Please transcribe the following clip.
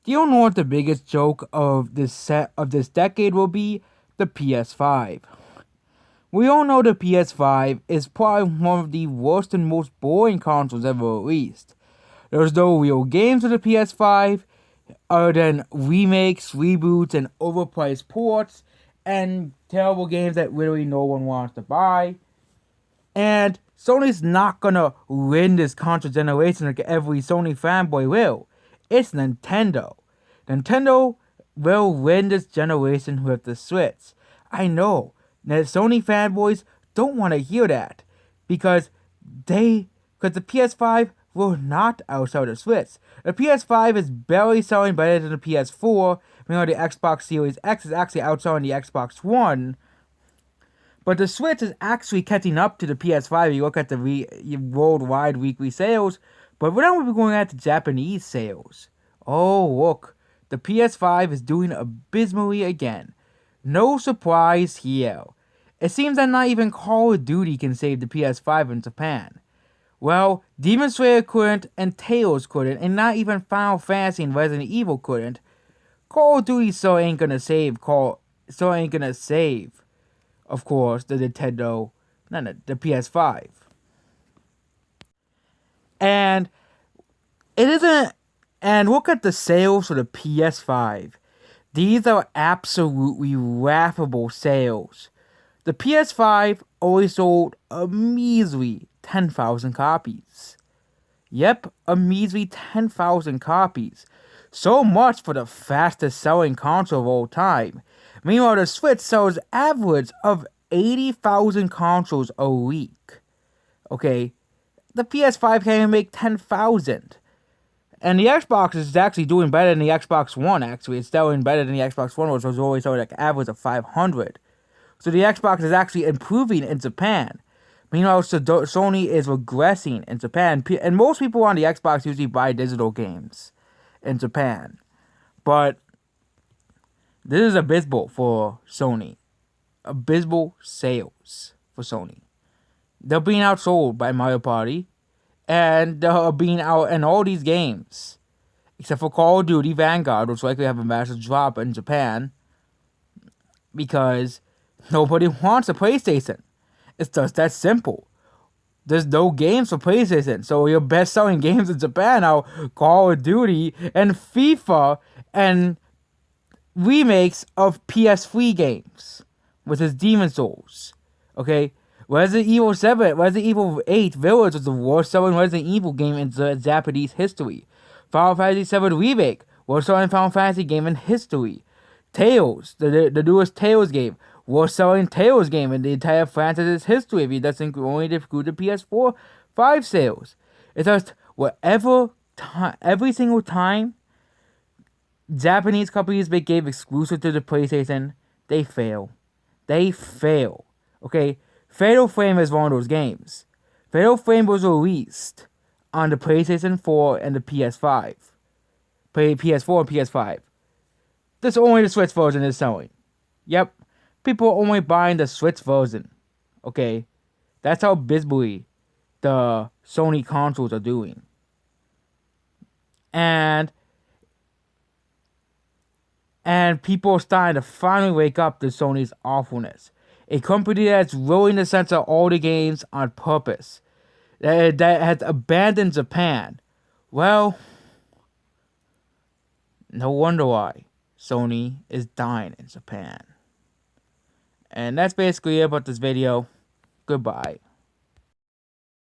Do you know what the biggest joke of this decade will be? The PS5. We all know the PS5 is probably one of the worst and most boring consoles ever released. There's no real games with the PS5 other than remakes, reboots, and overpriced ports, and terrible games that literally no one wants to buy. And Sony's not gonna win this console generation like every Sony fanboy will. It's Nintendo. Nintendo will win this generation with the Switch. I know that Sony fanboys don't want to hear that because because the PS5 will not outsell the Switch. The PS5 is barely selling better than the PS4. Meanwhile, the Xbox Series X is actually outselling the Xbox One. But the Switch is actually catching up to the PS5. You look at the worldwide weekly sales, but we're not going at the Japanese sales. Oh, look, the PS5 is doing abysmally again. No surprise here. It seems that not even Call of Duty can save the PS5 in Japan. Well, Demon Slayer couldn't, and Tales couldn't, and not even Final Fantasy and Resident Evil couldn't. Call of Duty still ain't gonna save of course, the Nintendo, no, the PS5. And it isn't, and look at the sales for the PS5. These are absolutely laughable sales. The PS5 only sold a measly 10,000 copies. Yep, a measly 10,000 copies. So much for the fastest selling console of all time. Meanwhile, the Switch sells average of 80,000 consoles a week. Okay, the PS5 can't even make 10,000. And the Xbox is actually doing better than the Xbox One, actually. It's selling better than the Xbox One, which was always selling like average of 500. So the Xbox is actually improving in Japan. Meanwhile, Sony is regressing in Japan. And most people on the Xbox usually buy digital games in Japan. But this is abysmal for Sony. Abysmal sales for Sony. They're being outsold by Mario Party. And they're being out in all these games. Except for Call of Duty Vanguard, which likely have a massive drop in Japan. Because nobody wants a PlayStation. It's just that simple. There's no games for PlayStation. So your best selling games in Japan are Call of Duty and FIFA and remakes of PS3 games, which is Demon Souls. Okay? Resident Evil 7, Resident Evil 8 Village was the worst selling Resident Evil game in Japanese history. Final Fantasy 7 Remake, worst selling Final Fantasy game in history. Tales, the newest Tales game, worst selling Tales game in the entire franchise's history if you just only include the PS4 5 sales. It's just every single time Japanese companies make games exclusive to the PlayStation, they fail. They fail. Okay? Fatal Frame is one of those games. Fatal Frame was released on the PlayStation 4 and the PS5. PS4 and PS5. This only the Switch version is selling. Yep. People are only buying the Switch version. Okay? That's how abysmally the Sony consoles are doing. And people are starting to finally wake up to Sony's awfulness. A company that's willing to censor all the games on purpose. That has abandoned Japan. Well, no wonder why Sony is dying in Japan. And that's basically it about this video. Goodbye.